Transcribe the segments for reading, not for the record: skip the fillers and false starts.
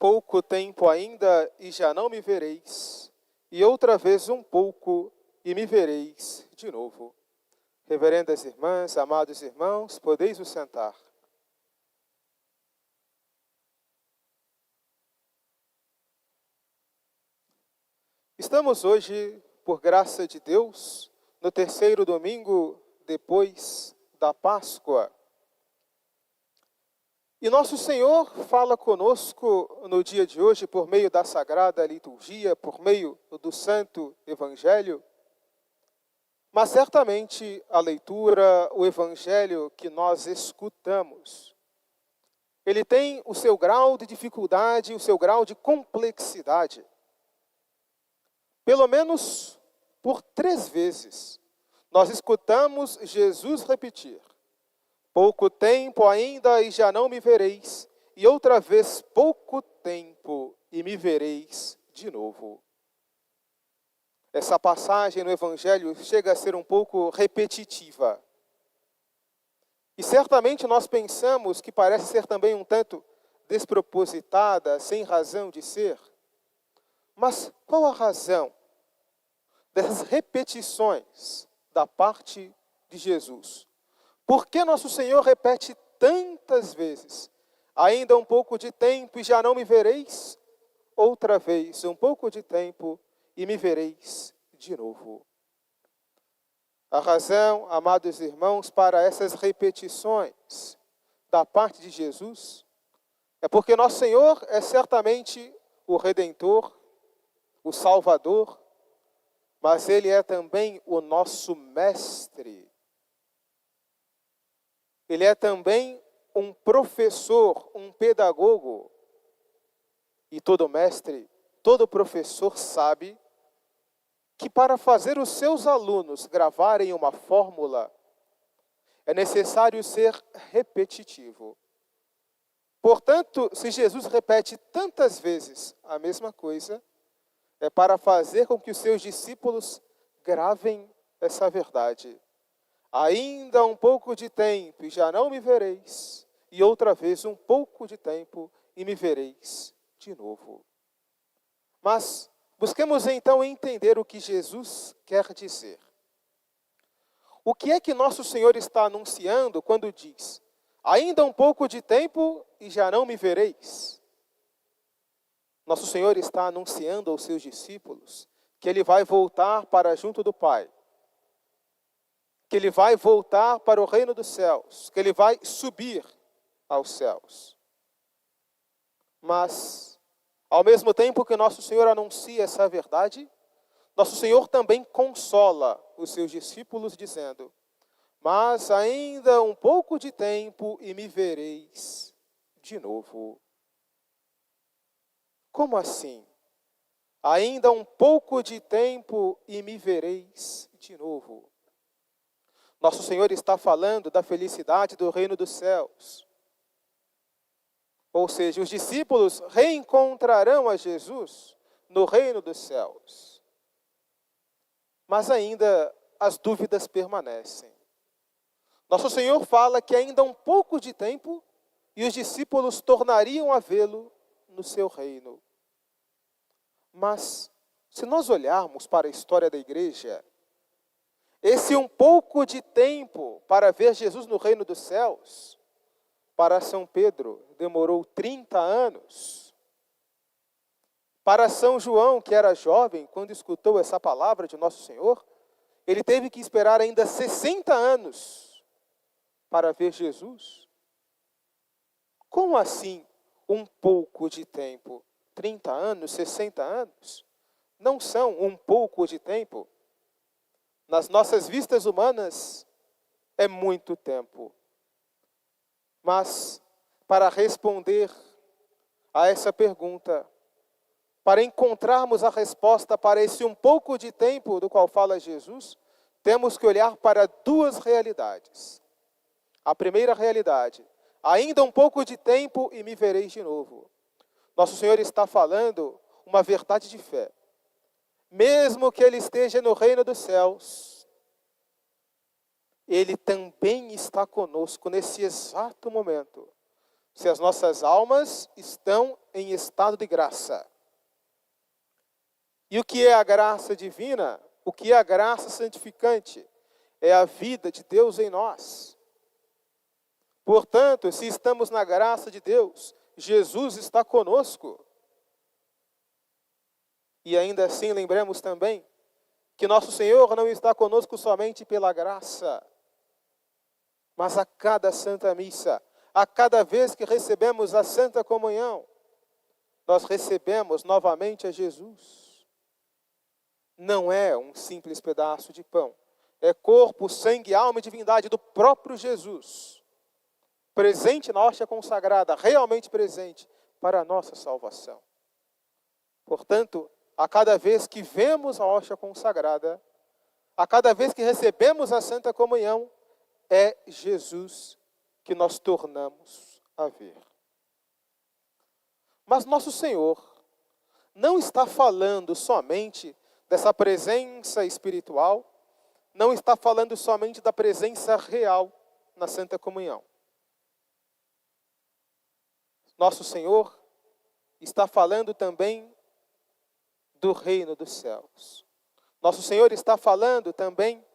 pouco tempo ainda e já não me vereis, e outra vez um pouco e me vereis de novo. Reverendas irmãs, amados irmãos, podeis vos sentar. Estamos hoje, por graça de Deus, no terceiro domingo depois da Páscoa. E nosso Senhor fala conosco no dia de hoje por meio da Sagrada Liturgia, por meio do Santo Evangelho. Mas certamente a leitura, o Evangelho que nós escutamos, ele tem o seu grau de dificuldade, o seu grau de complexidade. Pelo menos por 3 vezes, nós escutamos Jesus repetir: pouco tempo ainda e já não me vereis, e outra vez pouco tempo e me vereis de novo. Essa passagem no Evangelho chega a ser um pouco repetitiva. E certamente nós pensamos que parece ser também um tanto despropositada, sem razão de ser. Mas qual a razão dessas repetições da parte de Jesus? Por que nosso Senhor repete tantas vezes: ainda um pouco de tempo e já não me vereis? Outra vez, um pouco de tempo e me vereis de novo. A razão, amados irmãos, para essas repetições da parte de Jesus é porque nosso Senhor é certamente o Redentor, o Salvador, mas Ele é também o nosso Mestre. Ele é também um professor, um pedagogo. E todo mestre, todo professor sabe que para fazer os seus alunos gravarem uma fórmula, é necessário ser repetitivo. Portanto, se Jesus repete tantas vezes a mesma coisa, é para fazer com que os seus discípulos gravem essa verdade. Ainda um pouco de tempo e já não me vereis, e outra vez um pouco de tempo e me vereis de novo. Mas busquemos então entender o que Jesus quer dizer. O que é que nosso Senhor está anunciando quando diz: ainda um pouco de tempo e já não me vereis? Nosso Senhor está anunciando aos seus discípulos que Ele vai voltar para junto do Pai, que Ele vai voltar para o reino dos céus, que Ele vai subir aos céus. Mas, ao mesmo tempo que nosso Senhor anuncia essa verdade, nosso Senhor também consola os seus discípulos dizendo: mas ainda um pouco de tempo e me vereis de novo. Como assim? Ainda um pouco de tempo e me vereis de novo. Nosso Senhor está falando da felicidade do reino dos céus. Ou seja, os discípulos reencontrarão a Jesus no reino dos céus. Mas ainda as dúvidas permanecem. Nosso Senhor fala que ainda um pouco de tempo e os discípulos tornariam a vê-lo no seu reino. Mas, se nós olharmos para a história da igreja, esse um pouco de tempo para ver Jesus no reino dos céus, para São Pedro, demorou 30 anos. Para São João, que era jovem, quando escutou essa palavra de nosso Senhor, ele teve que esperar ainda 60 anos para ver Jesus. Como assim um pouco de tempo? 30 anos, 60 anos? Não são um pouco de tempo. Nas nossas vistas humanas, é muito tempo. Mas, para responder a essa pergunta, para encontrarmos a resposta para esse um pouco de tempo do qual fala Jesus, temos que olhar para 2 realidades. A primeira realidade: ainda um pouco de tempo e me vereis de novo. Nosso Senhor está falando uma verdade de fé. Mesmo que Ele esteja no reino dos céus, Ele também está conosco nesse exato momento, se as nossas almas estão em estado de graça. E o que é a graça divina? O que é a graça santificante? É a vida de Deus em nós. Portanto, se estamos na graça de Deus, Jesus está conosco. E ainda assim, lembremos também que nosso Senhor não está conosco somente pela graça, mas a cada Santa Missa, a cada vez que recebemos a Santa Comunhão, nós recebemos novamente a Jesus. Não é um simples pedaço de pão, é corpo, sangue, alma e divindade do próprio Jesus, presente na hóstia consagrada, realmente presente para a nossa salvação. Portanto, a cada vez que vemos a hóstia consagrada, a cada vez que recebemos a Santa Comunhão, é Jesus que nós tornamos a ver. Mas nosso Senhor não está falando somente dessa presença espiritual, não está falando somente da presença real na Santa Comunhão. Nosso Senhor está falando também do reino dos céus. Nosso Senhor está falando também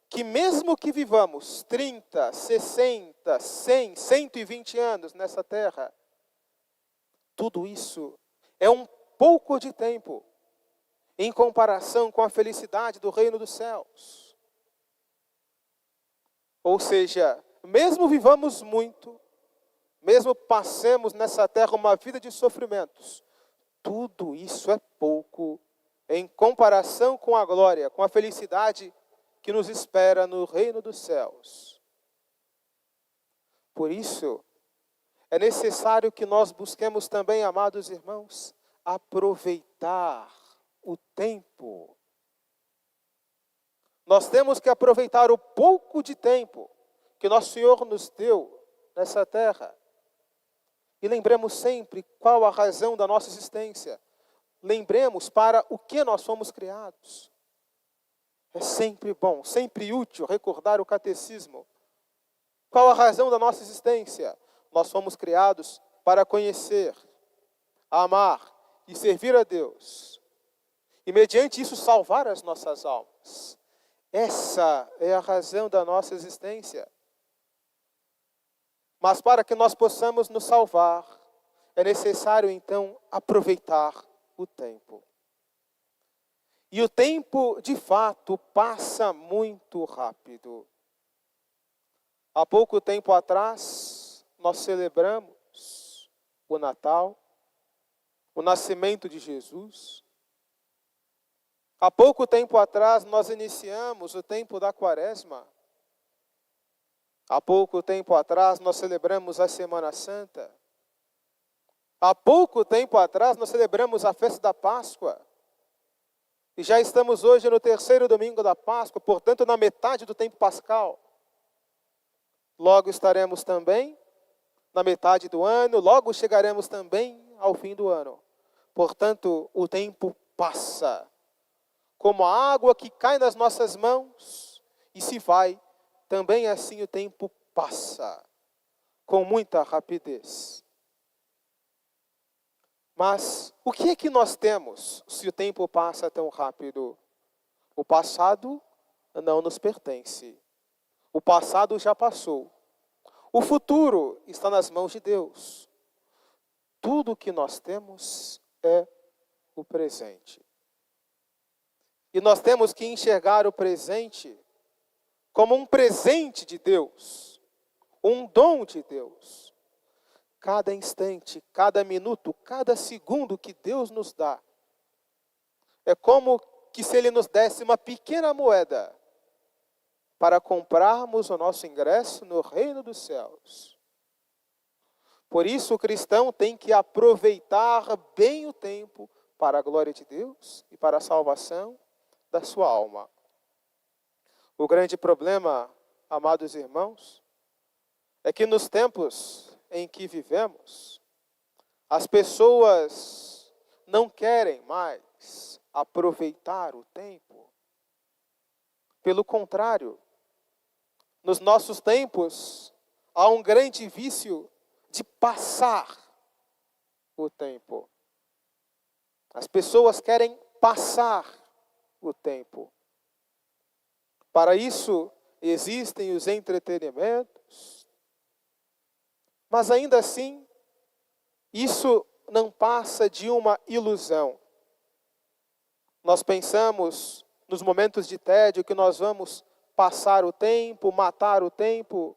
que mesmo que vivamos 30, 60, 100, 120 anos nessa terra, tudo isso é um pouco de tempo em comparação com a felicidade do reino dos céus. Ou seja, mesmo vivamos muito, mesmo passemos nessa terra uma vida de sofrimentos, tudo isso é pouco em comparação com a glória, com a felicidade que nos espera no reino dos céus. Por isso, é necessário que nós busquemos também, amados irmãos, aproveitar o tempo. Nós temos que aproveitar o pouco de tempo que nosso Senhor nos deu nessa terra. E lembremos sempre qual a razão da nossa existência. Lembremos para o que nós fomos criados. É sempre bom, sempre útil recordar o catecismo. Qual a razão da nossa existência? Nós fomos criados para conhecer, amar e servir a Deus. E mediante isso salvar as nossas almas. Essa é a razão da nossa existência. Mas para que nós possamos nos salvar, é necessário então aproveitar o tempo. E o tempo, de fato, passa muito rápido. Há pouco tempo atrás, nós celebramos o Natal, o nascimento de Jesus. Há pouco tempo atrás, nós iniciamos o tempo da Quaresma. Há pouco tempo atrás, nós celebramos a Semana Santa. Há pouco tempo atrás, nós celebramos a festa da Páscoa. E já estamos hoje no terceiro domingo da Páscoa, portanto, na metade do tempo pascal. Logo estaremos também na metade do ano, logo chegaremos também ao fim do ano. Portanto, o tempo passa, como a água que cai nas nossas mãos e se vai, também assim o tempo passa, com muita rapidez. Mas o que é que nós temos se o tempo passa tão rápido? O passado não nos pertence. O passado já passou. O futuro está nas mãos de Deus. Tudo o que nós temos é o presente. E nós temos que enxergar o presente como um presente de Deus, um dom de Deus. Cada instante, cada minuto, cada segundo que Deus nos dá, é como que se Ele nos desse uma pequena moeda para comprarmos o nosso ingresso no reino dos céus. Por isso o cristão tem que aproveitar bem o tempo para a glória de Deus e para a salvação da sua alma. O grande problema, amados irmãos, é que nos tempos em que vivemos, as pessoas não querem mais aproveitar o tempo. Pelo contrário, nos nossos tempos, há um grande vício de passar o tempo. As pessoas querem passar o tempo. Para isso existem os entretenimentos, mas ainda assim, isso não passa de uma ilusão. Nós pensamos nos momentos de tédio que nós vamos passar o tempo, matar o tempo,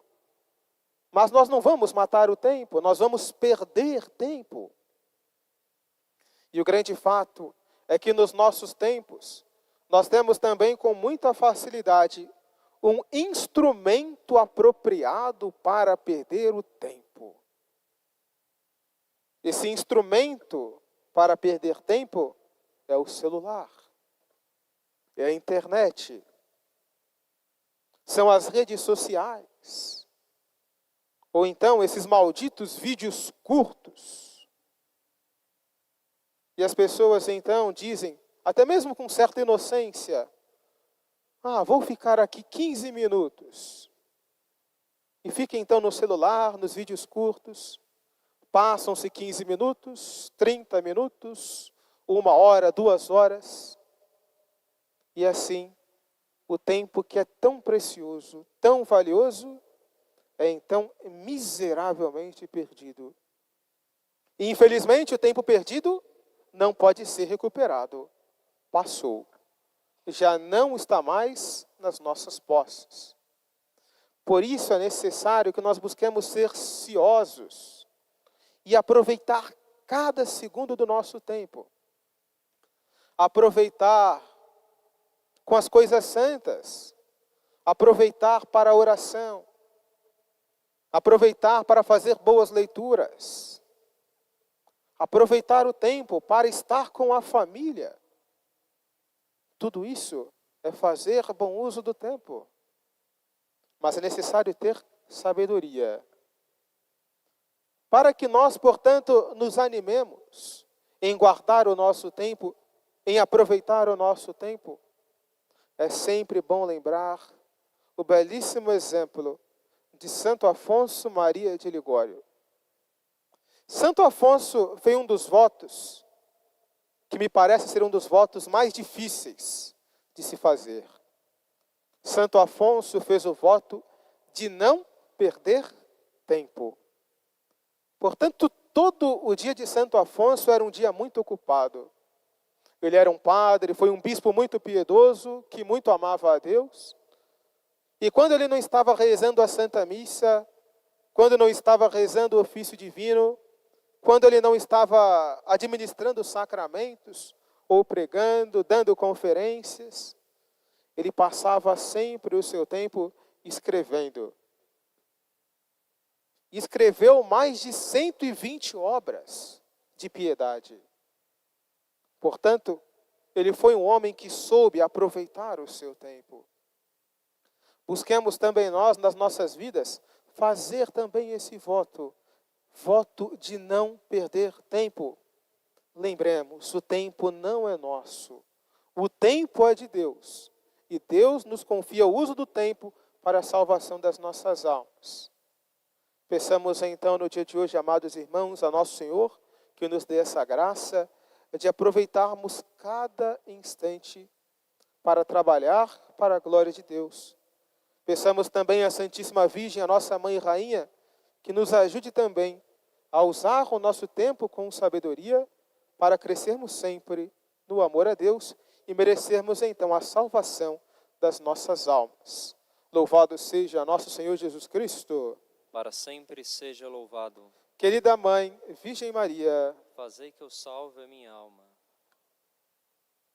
mas nós não vamos matar o tempo, nós vamos perder tempo. E o grande fato é que nos nossos tempos, nós temos também com muita facilidade um instrumento apropriado para perder o tempo. Esse instrumento para perder tempo é o celular, é a internet, são as redes sociais, ou então esses malditos vídeos curtos. E as pessoas então dizem, até mesmo com certa inocência, vou ficar aqui 15 minutos. E fica então no celular, nos vídeos curtos. Passam-se 15 minutos, 30 minutos, 1 hora, 2 horas. E assim, o tempo que é tão precioso, tão valioso, é então miseravelmente perdido. E infelizmente o tempo perdido não pode ser recuperado. Passou. Já não está mais nas nossas posses. Por isso é necessário que nós busquemos ser ciosos e aproveitar cada segundo do nosso tempo. Aproveitar com as coisas santas. Aproveitar para a oração. Aproveitar para fazer boas leituras. Aproveitar o tempo para estar com a família. Tudo isso é fazer bom uso do tempo. Mas é necessário ter sabedoria. Para que nós, portanto, nos animemos em guardar o nosso tempo, em aproveitar o nosso tempo, é sempre bom lembrar o belíssimo exemplo de Santo Afonso Maria de Ligório. Santo Afonso foi um dos votos que me parece ser um dos votos mais difíceis de se fazer. Santo Afonso fez o voto de não perder tempo. Portanto, todo o dia de Santo Afonso era um dia muito ocupado. Ele era um padre, foi um bispo muito piedoso, que muito amava a Deus. E quando ele não estava rezando a Santa Missa, quando não estava rezando o ofício divino, quando ele não estava administrando os sacramentos, ou pregando, dando conferências, ele passava sempre o seu tempo escrevendo. Escreveu mais de 120 obras de piedade. Portanto, ele foi um homem que soube aproveitar o seu tempo. Busquemos também nós, nas nossas vidas, fazer também esse voto. Voto de não perder tempo. Lembremos, o tempo não é nosso. O tempo é de Deus. E Deus nos confia o uso do tempo para a salvação das nossas almas. Peçamos então no dia de hoje, amados irmãos, a nosso Senhor, que nos dê essa graça de aproveitarmos cada instante para trabalhar para a glória de Deus. Peçamos também à Santíssima Virgem, a nossa Mãe e Rainha, que nos ajude também a usar o nosso tempo com sabedoria para crescermos sempre no amor a Deus e merecermos então a salvação das nossas almas. Louvado seja nosso Senhor Jesus Cristo. Para sempre seja louvado. Querida Mãe, Virgem Maria, Fazei que eu salve a minha alma.